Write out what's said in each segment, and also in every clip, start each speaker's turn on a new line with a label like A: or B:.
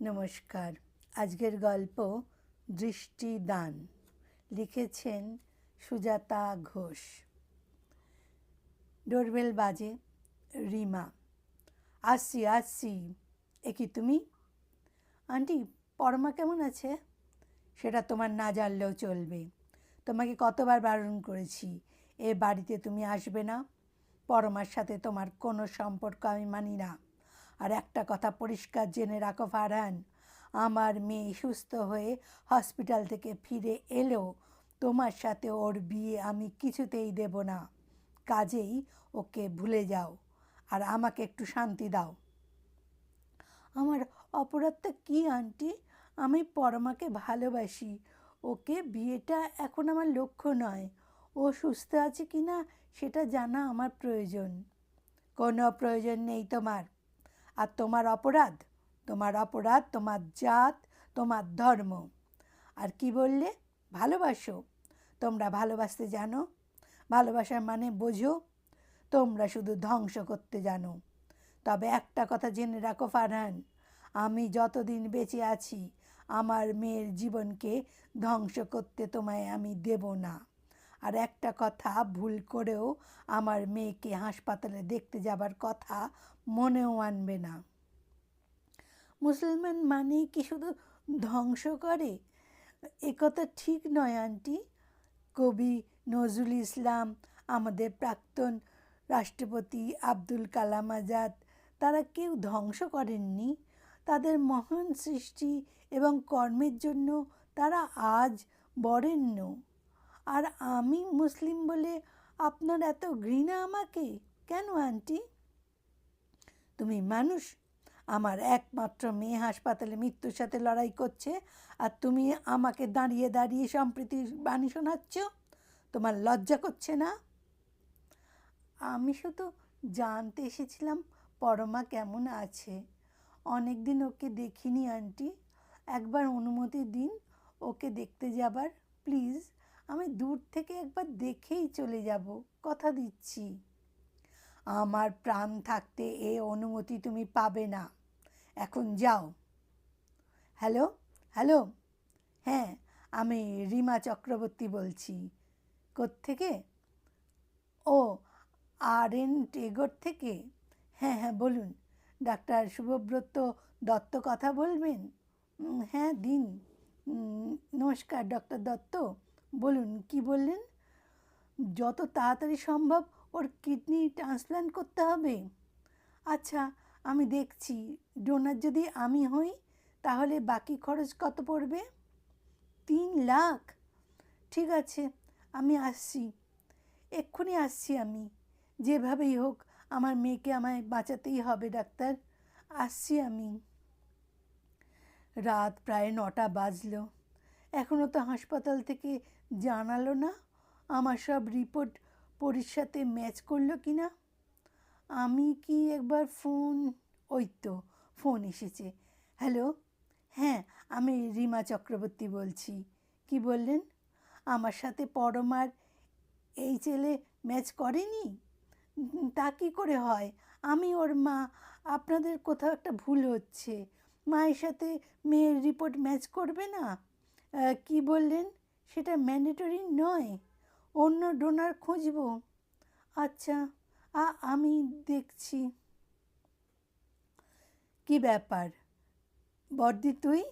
A: নমস্কার। আজকের গল্প দৃষ্টিদান, লিখেছেন সুজাতা ঘোষ। ডোরবেল বাজে। রিমা, আসছি আসছি। এ কি তুমি? আন্টি, পরমা কেমন আছে? সেটা তোমার না জানলেও চলবে। তোমাকে কতবার বারণ করেছি এ বাড়িতে তুমি আসবে না। পরমার সাথে তোমার কোনো সম্পর্ক আমি মানি না। আর একটা কথা পরিষ্কার জেনে রাখো ফারহান, আমার মেয়ে সুস্থ হয়ে হসপিটাল থেকে ফিরে এলেও তোমার সাথে ওর বিয়ে আমি কিছুতেই দেব না। কাজেই ওকে ভুলে যাও আর আমাকে একটু শান্তি দাও। আমার অপরাধটা কী আন্টি? আমি পরমাকে ভালোবাসি। ওকে বিয়েটা এখন আমার লক্ষ্য নয়। ও সুস্থ আছে কি না সেটা জানা আমার প্রয়োজন। কোনো প্রয়োজন নেই তোমার। আর তোমার অপরাধ তোমার জাত, তোমার ধর্ম। আর কি বললে? ভালোবাসো? তোমরা ভালোবাসতে জানো? ভালোবাসার মানে বোঝো? তোমরা শুধু ধ্বংস করতে জানো। তবে একটা কথা জেনে রাখো ফারহান, আমি যতদিন বেঁচে আছি আমার মেয়ের জীবনকে ধ্বংস করতে তোমায় আমি দেব না। আর একটা কথা, ভুল করেও আমার মেয়েকে হাসপাতালে দেখতে যাবার কথা মনেও আনবে না। মুসলমান মানেই কি শুধু ধ্বংস করে? একথা ঠিক নয় আন্টি। কবি নজরুল ইসলাম, আমাদের প্রাক্তন রাষ্ট্রপতি আব্দুল কালাম আজাদ, তারা কেউ ধ্বংস করেননি। তাদের মহান সৃষ্টি এবং কর্মের জন্য তারা আজ বরেণ্য। আর আমি মুসলিম বলে আপনার এত ঘৃণা আমাকে কেন আন্টি? তুমি মানুষ? আমার একমাত্র মেয়ে হাসপাতালে মৃত্যুর সাথে লড়াই করছে আর তুমি আমাকে দাঁড়িয়ে দাঁড়িয়ে সম্প্রীতির বাণী শোনাচ্ছ। তোমার লজ্জা করছে না? আমি শুধু জানতে এসেছিলাম পরমা কেমন আছে। অনেক দিন ওকে দেখিনি আন্টি। একবার অনুমতি দিন ওকে দেখতে যাবার, প্লিজ। আমি দূর থেকে একবার দেখেই চলে যাব, কথা দিচ্ছি। আমার প্রাণ থাকতে এ অনুমতি তুমি পাবে না। এখন যাও। হ্যালো হ্যালো হ্যাঁ, আমি রিমা চক্রবর্তী বলছি। কোত্থেকে? ও, RN টেগোর থেকে। হ্যাঁ হ্যাঁ, বলুন। ডাক্তার শুভব্রত দত্ত কথা বলবেন? হ্যাঁ দিন। নমস্কার ডক্টর দত্ত, বলুন কি বললেন? যত তাড়াতাড়ি সম্ভব ওর কিডনি ট্রান্সপ্ল্যান্ট করতে হবে। আচ্ছা, আমি দেখছি। ডোনার যদি আমি হই তাহলে বাকি খরচ কত পড়বে? 3 লাখ? ঠিক আছে, আমি আসছি, এক্ষুনি আসছি। আমি যেভাবেই হোক আমার মেয়েকে আমায় বাঁচাতেই হবে ডাক্তার। আসছি আমি। রাত প্রায় 9টা বাজলো। এখনও তো হাসপাতাল থেকে জানালো না আমার সব রিপোর্ট পরীর সাথে ম্যাচ করলো কি না। আমি কি একবার ফোন... ওই তো ফোন এসেছে। হ্যালো, হ্যাঁ, আমি রিমা চক্রবর্তী বলছি। কি বললেন? আমার সাথে পরমার এই ছেলে ম্যাচ করেনি? তা কী করে হয়? আমি ওর মা। আপনাদের কোথাও একটা ভুল হচ্ছে। মায়ের সাথে মেয়ের রিপোর্ট ম্যাচ করবে না? কি বললেন? সেটা ম্যান্ডেটরি নয়? অন্য ডোনার খুঁজব? আচ্ছা, আমি দেখছি। কি ব্যাপার বড়দি, তুই?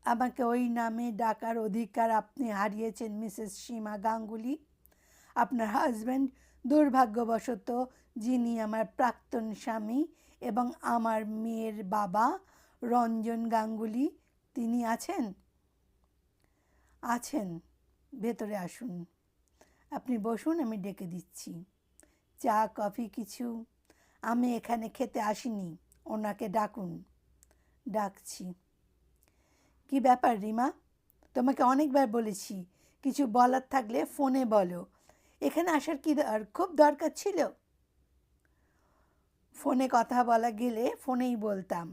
A: আমাকে ওই নামে ডাকার অধিকার আপনি হারিয়েছেন মিসেস সীমা গাঙ্গুলি। আপনার হাজব্যান্ড, দুর্ভাগ্যবশত যিনি আমার প্রাক্তন স্বামী এবং আমার মেয়ের বাবা, রঞ্জন গাঙ্গুলি, তিনি আছেন? আছেন, ভেতরে আসুন। আপনি বসুন, আমি ডেকে দিচ্ছি। চা কফি কিছু? আমি এখানে খেতে আসিনি, ওনাকে ডাকুন। ডাকছি। কি ব্যাপার রিমা? তোমাকে অনেকবার বলেছি কিছু বলার থাকলে ফোনে বলো। এখানে আসার কি খুব দরকার ছিল? ফোনে কথা বলা গেলে ফোনেই বলতাম।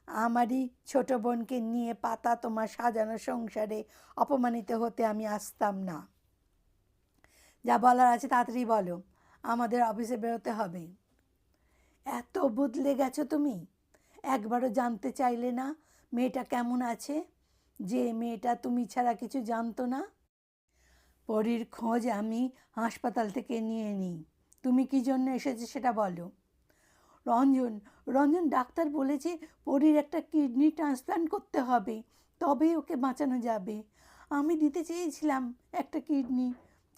A: আমারই ছোট বোনকে নিয়ে পাতা তোমার সাজানো সংসারে অপমানিত হতে আমি আসতাম না। যা বলার আছে তাড়াতাড়ি বলো, আমাদের অফিসে বেরোতে হবে। এত বদলে গেছো তুমি। একবারও জানতে চাইলে না মেয়েটা কেমন আছে, যে মেয়েটা তুমি ছাড়া কিছু জানতো না? পরীর খোঁজ আমি হাসপাতাল থেকে নিয়ে নিই। তুমি কী জন্য এসেছো সেটা বলো। রঞ্জন রঞ্জন ডাক্তার বলেছে পরীর একটা কিডনি ট্রান্সপ্লান্ট করতে হবে, তবেই ওকে বাঁচানো যাবে। আমি দিতে চেয়েছিলাম একটা কিডনি,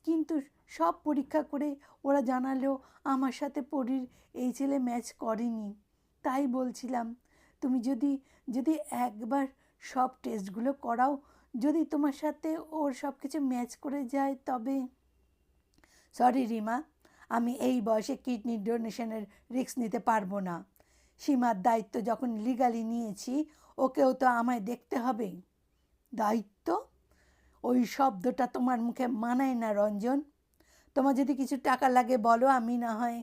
A: কিন্তু সব পরীক্ষা করে ওরা জানালো আমার সাথে পরীর এই ছেলে ম্যাচ করেনি। তাই বলছিলাম তুমি যদি যদি একবার সব টেস্টগুলো করাও, যদি তোমার সাথে ওর সব কিছু ম্যাচ করে যায় তবে। সরি রিমা, আমি এই বয়সে কিডনি ডোনেশনের রিস্ক নিতে পারবো না। সীমার দায়িত্ব যখন লিগালি নিয়েছি, ওকেও তো আমায় দেখতে হবে। দায়িত্ব? ওই শব্দটা তোমার মুখে মানায় না রঞ্জন। তোমার যদি কিছু টাকা লাগে বলো, আমি না হয়।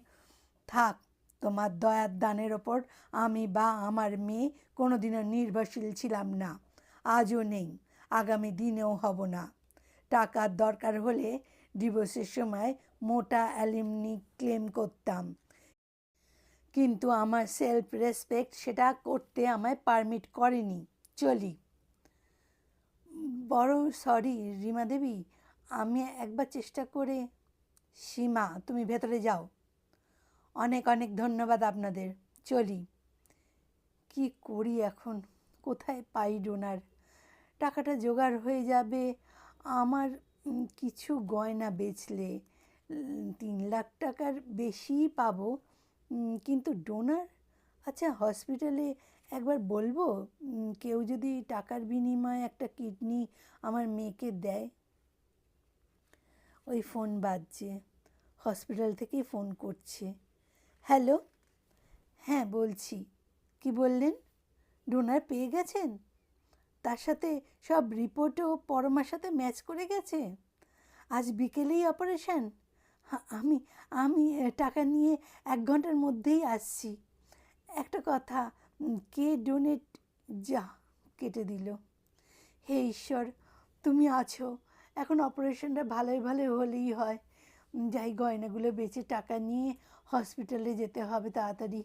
A: থাক, তোমার দয়ার দানের ওপর আমি বা আমার মেয়ে কোনোদিনও নির্ভরশীল ছিলাম না, আজও নেই, আগামী দিনেও হব না। টাকার দরকার হলে ডিভোর্সের সময় মোটা অ্যালিমনি ক্লেম করতাম, কিন্তু আমার সেলফ রেসপেক্ট সেটা করতে আমায় পারমিট করেনি। চলি। বড় সরি রিমা দেবী, আমি একবার চেষ্টা করে। সীমা, তুমি ভেতরে যাও। অনেক অনেক ধন্যবাদ আপনাদের, চলি। কি করি এখন, কোথায় পাই ডোনার? টাকাটা জোগাড় হয়ে যাবে আমার কিছু গয়না বেচলে, 3 লাখ টাকার বেশিই পাবো, কিন্তু ডোনার? আচ্ছা, হসপিটালে একবার বলবো, কেউ যদি টাকার বিনিময়ে একটা কিডনি আমার মেয়েকে দেয়। ওই ফোন বাজছে, হসপিটাল থেকেই ফোন করছে। হ্যালো, হ্যাঁ বলছি। কি বললেন? ডোনার পেয়ে গেছেন? তার সাথে সব রিপোর্টও পরমার সাথে ম্যাচ করে গেছে? আজ বিকেলেই অপারেশন? আমি আমি টাকা নিয়ে 1 ঘন্টার মধ্যেই আসছি। একটা কথা, কে ডোনেট? যা, কেটে দিল। হে ঈশ্বর, তুমি আছো, এখন অপারেশনটা ভালোই ভালো হলেই হয়। যাই, গয়নাগুলো বেচে টাকা নিয়ে হসপিটালে যেতে হবে তাড়াতাড়ি।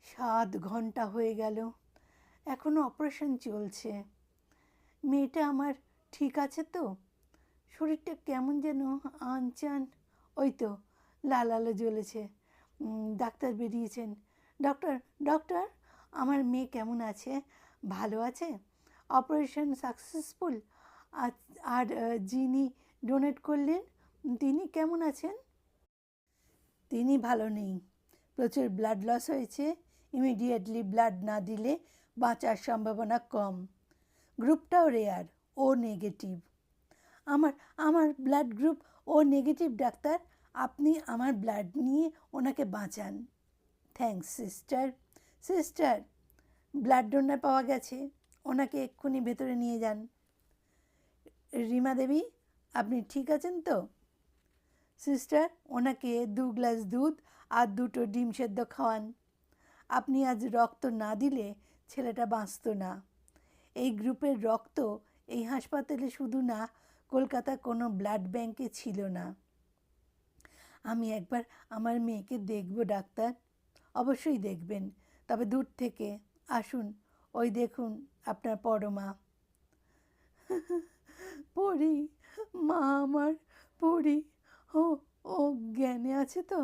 A: 7 ঘন্টা হয়ে গেল, এখনও অপারেশন চলছে। মেয়েটা আমার ঠিক আছে তো? শরীরটা কেমন যেন আনচান। ওই তো লাল আলো জ্বলেছে, ডাক্তার বেরিয়েছেন। ডক্টর ডক্টর, আমার মেয়ে কেমন আছে? ভালো আছে? Operation successful? আর যিনি ডোনেট করলেন তিনি কেমন আছেন? তিনি ভালো নেই, প্রচুর ব্লাড লস হয়েছে। ইমিডিয়েটলি ব্লাড না দিলে বাঁচার সম্ভাবনা কম। গ্রুপটাও রেয়ার, ও নেগেটিভ। আমার আমার blood group O negative doctor, আপনি আমার ব্লাড নিয়ে ওনাকে বাঁচান। Thanks sister. Sister, blood donor পাওয়া গেছে, ওনাকে এক্ষুনি ভেতরে নিয়ে যান। রিমা দেবী, আপনি ঠিক আছেন তো? সিস্টার, ওনাকে 2 গ্লাস দুধ আর 2টো ডিম সেদ্ধ খাওয়ান। আপনি আজ রক্ত না দিলে ছেলেটা বাঁচত না। এই গ্রুপের রক্ত এই হাসপাতালে শুধু না, কলকাতা কোনো ব্লাড ব্যাংকে ছিল না। আমি একবার আমার মেয়েকে দেখব ডাক্তার। অবশ্যই দেখবেন, তবে দূর থেকে। আসুন, ওই দেখুন আপনার পরমা। পড়ি, মা আমার পড়ি। ও ও জ্ঞানে আছে তো?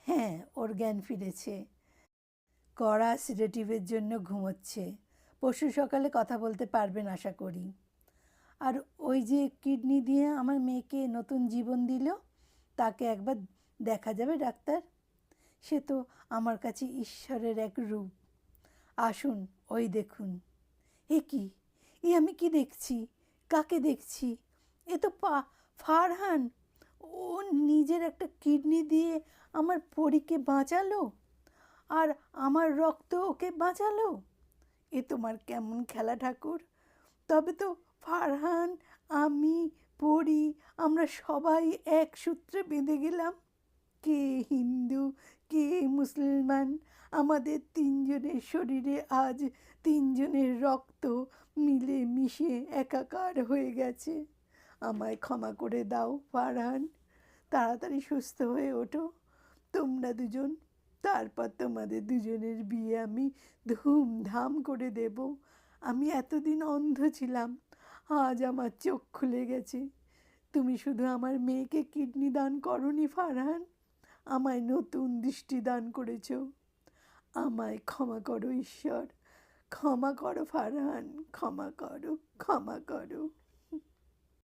A: হ্যাঁ, ওর জ্ঞান ফিরেছে। কড়া সিডেটিভের জন্য ঘুমোচ্ছে। পরশু সকালে কথা বলতে পারবেন আশা করি। আর ওই যে কিডনি দিয়ে আমার মেয়েকে নতুন জীবন দিল, তাকে একবার দেখা যাবে ডাক্তার? সে তো আমার কাছে ঈশ্বরের এক রূপ। আসুন, ওই দেখুন। এ কি, এ আমি কি দেখছি? কাকে দেখছি? এ তো ফারহান। ও নিজের একটা কিডনি দিয়ে আমার পরীকে বাঁচালো, আর আমার রক্ত ওকে বাঁচালো। এ তোমার কেমন খেলা ঠাকুর? তবে তো ফারহান, আমি, পড়ি, আমরা সবাই এক সূত্রে বেঁধে গেলাম। কে হিন্দু, কে মুসলমান, আমাদের 3জনের শরীরে আজ 3জনের রক্ত মিলে মিশে একাকার হয়ে গেছে। আমায় ক্ষমা করে দাও ফারহান, তাড়াতাড়ি সুস্থ হয়ে ওঠো। তোমরা দুজন তারপর তোমাদের দুজনের বিয়ে আমি ধুমধাম করে দেব। আমি এতদিন অন্ধ ছিলাম, আজ আমার চোখ খুলে গেছে। তুমি শুধু আমার মেয়েকে কিডনি দান করনি ফারহান, আমায় নতুন দৃষ্টি দান করেছ। আমায় ক্ষমা করো ঈশ্বর, ক্ষমা করো ফারহান, ক্ষমা করো, ক্ষমা করো।